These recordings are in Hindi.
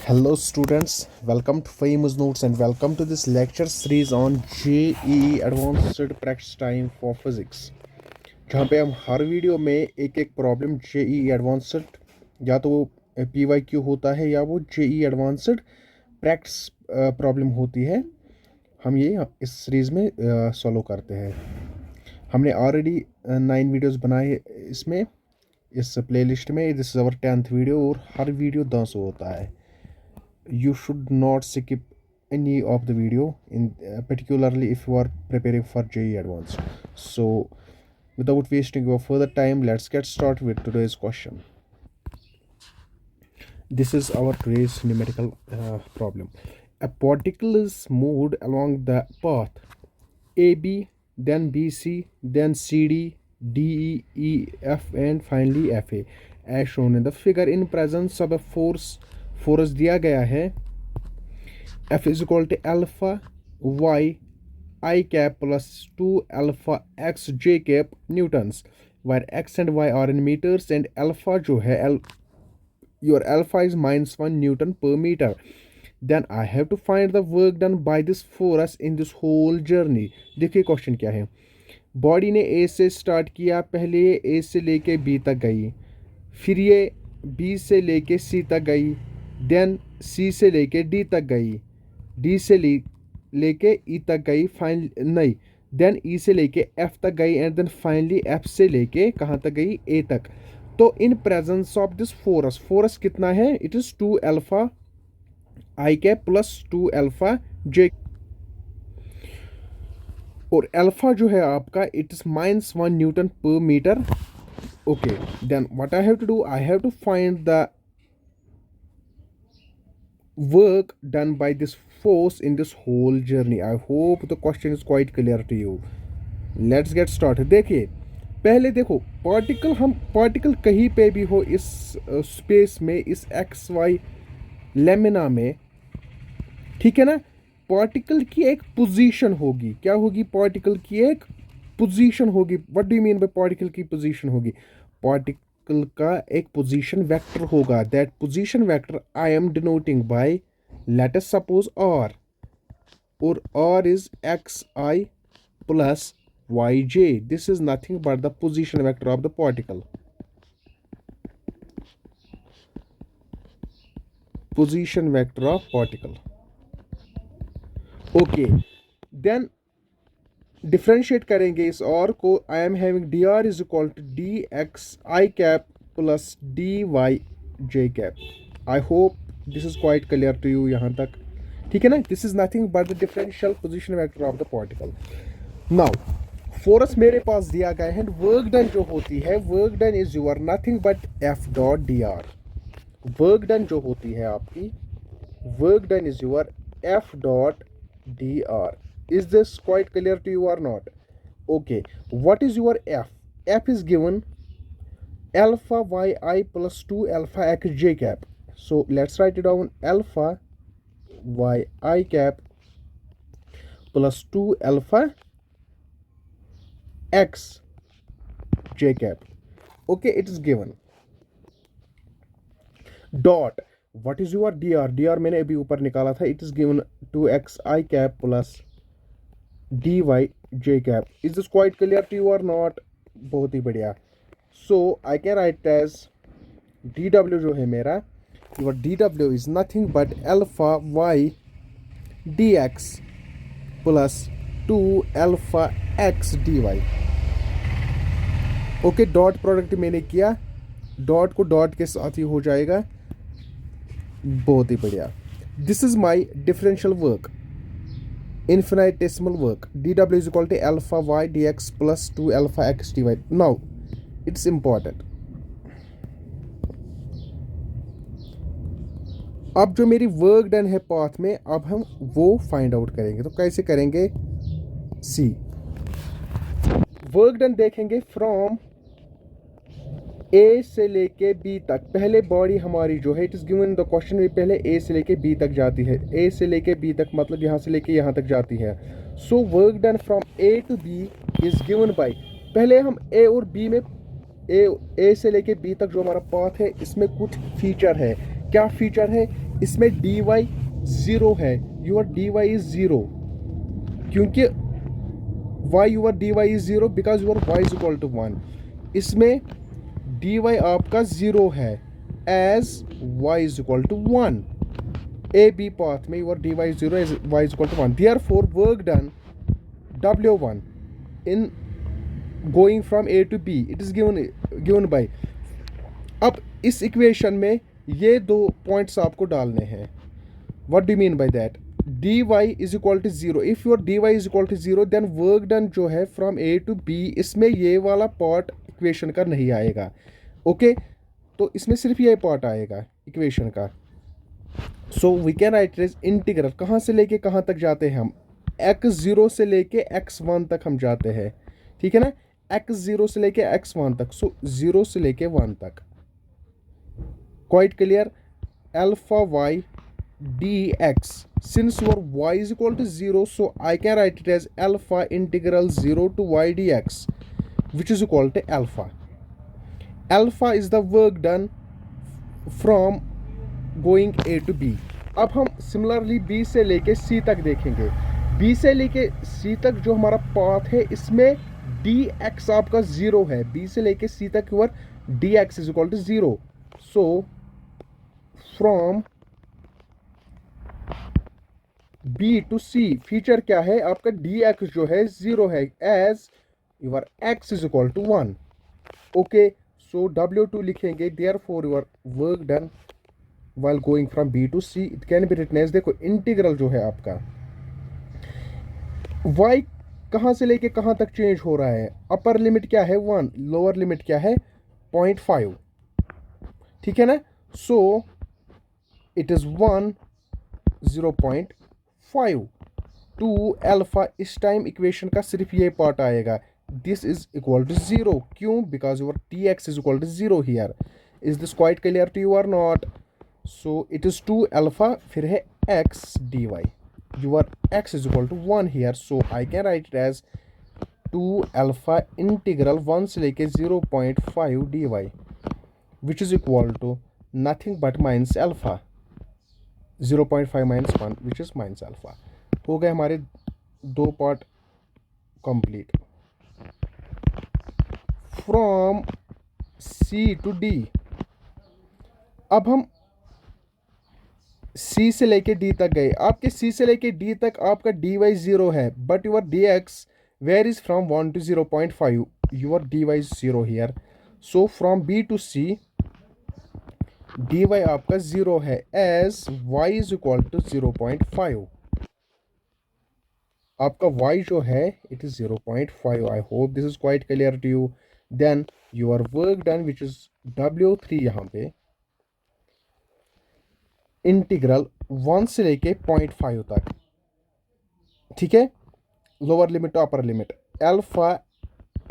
Hello students, welcome to Famous Notes and welcome to this lecture series on JEE Advanced Practice Time for Physics, जहाँ पे हम हर वीडियो में एक एक प्रॉब्लम JEE Advanced या तो वो PYQ होता है या वो JEE Advanced प्रैक्टिस प्रॉब्लम होती है, हम ये इस सीरीज़ में सॉल्व करते हैं। हमने ऑलरेडी 9 वीडियोस बनाए इसमें, इस प्लेलिस्ट में। This is our 10th video और हर वीडियो 10 होता है। You should not skip any of the video in particularly if you are preparing for JEE Advanced. So without wasting your further time, let's get started with today's question. This is our today's numerical problem. A particle is moved along the path AB, then BC, then CD, DE, EF and finally FA as shown in the figure in presence of a force दिया गया है F is equal to alpha y i cap plus 2 alpha x j cap newtons, where x and y are in metres and alpha जो है your alpha is -1 newton per metre. Then I have to find the work done by this force in this whole journey. देखिए क्वेश्चन क्या है। बॉडी ने ए से स्टार्ट किया, पहले ये ए से लेके बी तक गई, फिर ये बी से लेके सी तक गई, देन सी से लेके डी तक गई, डी से लेके ई तक गई, देन ई से लेके एफ तक गई एंड देन फाइनली एफ से लेके कहाँ तक गई, ए तक। तो in presence of this force कितना है, it is 2 alpha i cap plus 2 alpha j, और अल्फा जो है आपका it is -1 newton per metre. Okay, then what I have to do, I have to find the work done by this force in this whole journey. I hope the question is quite clear to you. Let's get started. देखिए पहले देखो, पार्टिकल कहीं पे भी हो इस स्पेस में, इस एक्स वाई लेमिना में, ठीक है ना, पार्टिकल की एक पोजीशन होगी। क्या होगी, पार्टिकल की एक पोजीशन होगी। What do you mean by particle की पोजीशन होगी, पार्टिकल का एक पोजीशन वेक्टर होगा। That position vector I am denoting by, let us suppose r, और r is x i plus y j. This is nothing but the position vector of the particle. Position vector of particle. Okay, then differentiate करेंगे इस और को। I am having d r is equal to d x I cap plus d y j cap. I hope this is quite clear to you यहाँ तक, ठीक है ना। This is nothing but the differential position vector of the particle. Now force मेरे पास दिया गया है, वर्क डन जो होती है, work done is your nothing but f dot d r. Work done जो होती है आपकी, work done is your f dot d r. Is this quite clear to you or not? Okay, what is your f? F is given alpha yi plus 2 alpha x j cap. So let's write it down, alpha yi cap plus 2 alpha x j cap. Okay, it is given. Dot, what is your dr? Dr मैंने अभी ऊपर निकाला था, it is given 2x I cap plus dy j cap. Is this quite clear to you or not? बहुत ही बढ़िया। So I can write as dw जो है मेरा, your dw is nothing but alpha y dx plus 2 alpha x dy। Okay, dot product मैंने किया, डॉट को डॉट के साथ ही हो जाएगा। बहुत ही बढ़िया। This is my differential work, infinitesimal work. dw is equal to alpha y dx plus 2 alpha x dy. Now it's important, अब जो मेरी वर्क डन है पाथ में, अब हम वो फाइंड आउट करेंगे। तो कैसे करेंगे, सी वर्क डन देखेंगे फ्रॉम ए से लेके बी तक। पहले बॉडी हमारी जो है, it is given in the question में, पहले ए से लेके बी तक जाती है। ए से लेके बी तक मतलब यहाँ से लेके यहाँ तक जाती है। So work done from A to B is given by, पहले हम ए और बी में, ए से लेके बी तक जो हमारा पाथ है, इसमें कुछ फीचर है। क्या फीचर है, इसमें dy 0 है, your dy is 0, क्योंकि why your dy is 0 because your y is equal to 1. इसमें dy आपका 0 है as y is equal to 1. A B path में your dy is 0 as y is equal to 1. Therefore work done W1 in going from A to B, it is given by. अब इस इक्वेशन में ये दो पॉइंट्स आपको डालने हैं. What do you mean by that? dy is equal to 0. If your dy is equal to 0, then work done जो है from A to B, इसमें ये वाला पार्ट इक्वेशन का नहीं आएगा. ओके, तो इसमें सिर्फ ये पार्ट आएगा इक्वेशन का. So we can write it as integral. कहाँ से लेके कहाँ तक जाते हैं हम? x0 से लेके x1 तक हम जाते हैं. ठीक है ना, x0 से लेके x1 तक. सो 0 से लेके 1 तक. Quite clear. Alpha y dx, since your y is equal to 0, so I can write it as alpha integral 0 to y dx, which is equal to alpha. Alpha is the work done from going A to B. अब हम सिमिलरली B से लेके C तक देखेंगे. B से लेके C तक जो हमारा पाथ है, इसमें dx आपका 0 है. B से लेके C तक your dx is equal to 0. So from B to C feature क्या है आपका? dx जो है 0 है as your x is equal to 1. Okay, so W2 लिखेंगे. therefore your work done while going from B to C, it can be written as, देखो इंटीग्रल जो है आपका y कहाँ से लेके कहाँ तक चेंज हो रहा है. अपर लिमिट क्या है 1, लोअर लिमिट क्या है 0.5. ठीक है ना. So it is 1 0.5 to alpha. इस टाइम इक्वेशन का सिर्फ ये पार्ट आएगा. This is equal to 0. क्यों? Because your dx is equal to 0 here. Is this quite clear to you और not? So it is 2 alpha, फिर है x dy. Your x is equal to 1 here. So I can write it as 2 alpha integral 1 से लेके 0.5 dy, which is equal to nothing but minus alpha. 0.5 minus 1 which is minus alpha. हो गए हमारे दो part complete. From C to D. अब हम C से लेके D तक गए. आपके C से लेके D तक आपका dy 0 है, but your dx varies from 1 to 0.5. Your dy is 0 here. So from B to C dy आपका 0 है as y is equal to 0.5. आपका y जो है it is 0.5. I hope this is quite clear to you. Then your work done which is W3 यहाँ पे इंटीग्रल 1 से लेके 0.5 तक. ठीक है, lower limit to upper limit. Alpha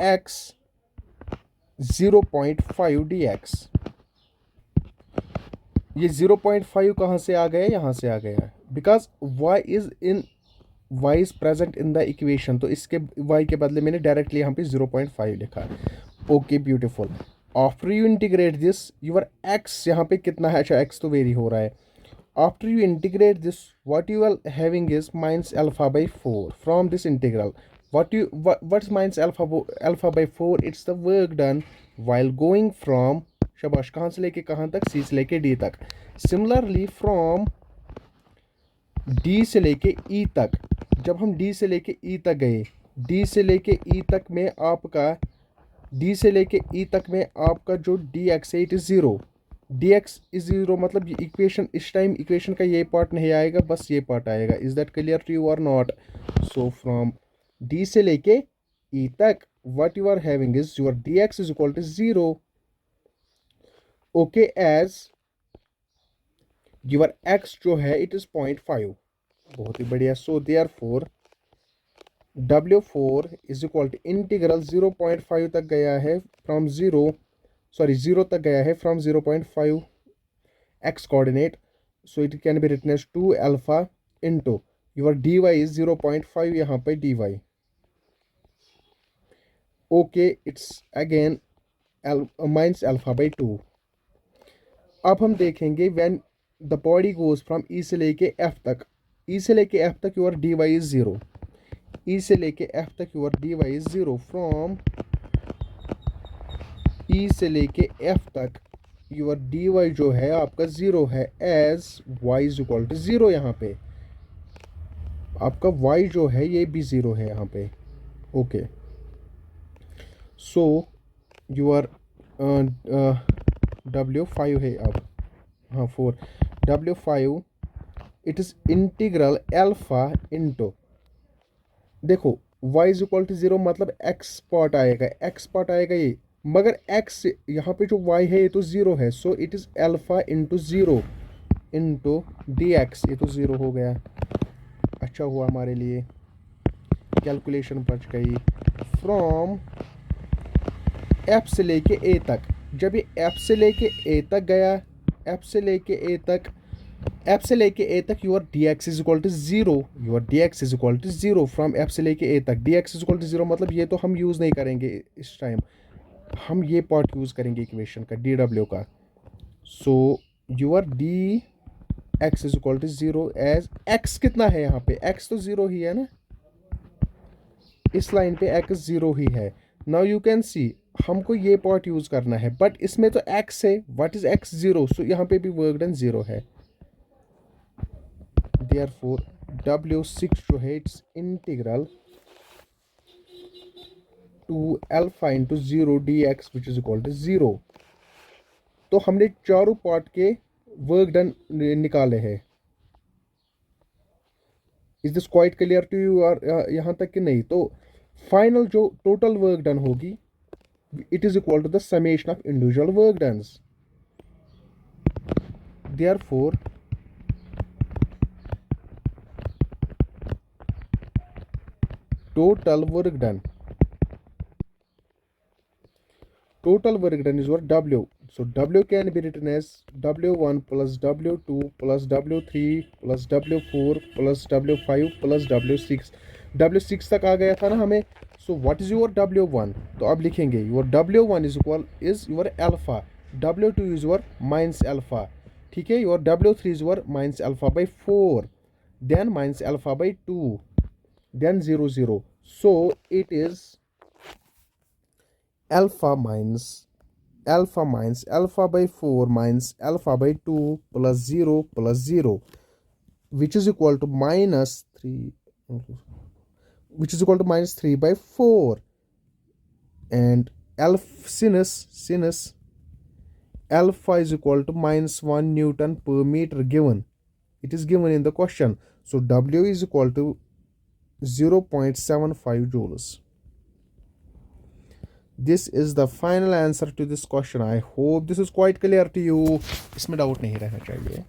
x 0.5 dx. ये 0.5 कहाँ से आ गया? यहाँ से आ गया because y is present in the equation. तो इसके y के बदले मैंने डायरेक्टली यहाँ पे 0.5 लिखा. Okay beautiful. After you integrate this your x यहाँ पे कितना है? अच्छा x तो वेरी हो रहा है. After you integrate this what you are having is minus alpha by 4 from this integral. What's minus alpha by 4? It's the work done while going from, शाबाश, कहाँ से लेके कहाँ तक? C से लेके D तक. सिमिलरली फ्रॉम D से लेके E तक, जब हम D से लेके E तक गए, D से लेके E तक में आपका जो dx है इट इज़ 0. dx इज 0 मतलब ये इक्वेशन, इस टाइम इक्वेशन का ये पार्ट नहीं आएगा, बस ये पार्ट आएगा. Is that clear to you और नॉट? सो फ्रॉम D से लेके E तक what you are having is your dx is equal to 0. Okay, as your x जो है it is 0.5. बहुत ही बढ़िया. So therefore W4 is equal to integral 0.5 तक गया है फ्रॉम 0 तक गया है from 0.5 x coordinate. So it can be written as 2 alpha into your dy is 0.5 यहाँ पे dy. Okay, it's again minus alpha by 2. अब हम देखेंगे when the body goes from E से लेके एफ तक, ई से लेके एफ तक your d y is zero, E से लेके एफ तक your d y is zero, from E से लेके एफ तक योर डी वाई जो है आपका ज़ीरो है, as y is equal to zero. यहाँ पे आपका वाई जो है ये भी ज़ीरो है यहाँ पे। ओके, सो योर W5 है अब, हाँ 4, W5 it is integral alpha into, देखो y is equal to zero मतलब x पार्ट आएगा, x पार्ट आएगा ये, मगर x यहाँ पे जो y है ये तो ज़ीरो है, so it is alpha into zero into D x, ये तो ज़ीरो हो गया। अच्छा हुआ हमारे लिए, कैलकुलेशन बच गई। फ्रॉम f से लेके a तक, जब ये f से लेके a तक गया, f से लेके a तक, f से लेके a तक your dx is equal to zero, your dx is equal to zero from f से लेके a तक, dx is equal to zero मतलब ये तो हम यूज़ नहीं करेंगे इस टाइम, हम ये पार्ट यूज़ करेंगे इक्वेशन का dw का। So your dx is equal to zero as x कितना है यहाँ पे, x तो ज़ीरो ही है ना, इस लाइन पे x ज़ीरो ही है। नाउ यू कैन सी हमको ये पार्ट यूज़ करना है, बट इसमें तो x है, what is x zero, so यहाँ पे भी वर्क डन ज़ीरो है। Therefore W6 जो है it's integral two alpha into zero d x which is equal to zero. तो हमने चारों पार्ट के वर्क डन निकाले हैं। Is this quite clear to you और यहाँ तक कि नहीं? तो फाइनल जो टोटल वर्क डन होगी it is equal to the summation of individual work done. Therefore total work done is what W. So W can be written as W1 plus W2 plus W3 plus W4 plus W5 plus W6. W6 तक आ गया था ना हमें। So what is your W1? तो अब लिखेंगे your W1 is your alpha, W2 is your minus alpha, ठीक है। your W3 is your minus alpha by 4, then minus alpha by 2, then 0 0. So it is alpha minus alpha by 4 minus alpha by 2 plus 0 which is equal to minus 3, which is equal to minus 3 by 4, and sinus alpha is equal to minus 1 Newton per meter given, it is given in the question. So W is equal to 0.75 joules. This is the final answer to this question. I hope this is quite clear to you. इसमें डाउट नहीं रहना चाहिए,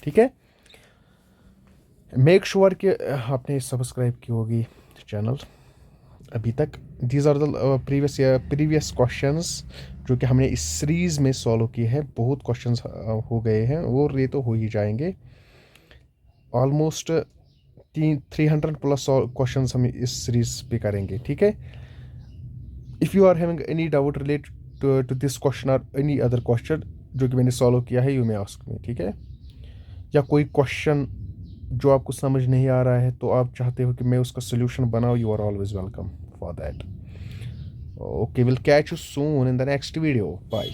ठीक है। मेक श्योर कि आपने सब्सक्राइब की होगी चैनल अभी तक। These are the previous questions जो कि हमने इस सीरीज़ में सॉल्व किए हैं। बहुत क्वेश्चंस हो गए हैं और ये तो हो ही जाएंगे। ऑलमोस्ट 300 प्लस क्वेश्चंस हम इस सीरीज़ पे करेंगे, ठीक है। If you are having any doubt related to this question और एनी अदर क्वेश्चन जो कि मैंने सॉल्व किया है, यू मे आस्क मी, ठीक है। या कोई क्वेश्चन जो आपको समझ नहीं आ रहा है तो आप चाहते हो कि मैं उसका सोल्यूशन बनाऊँ, you are always welcome for that. Okay, will catch you soon in the next video, bye.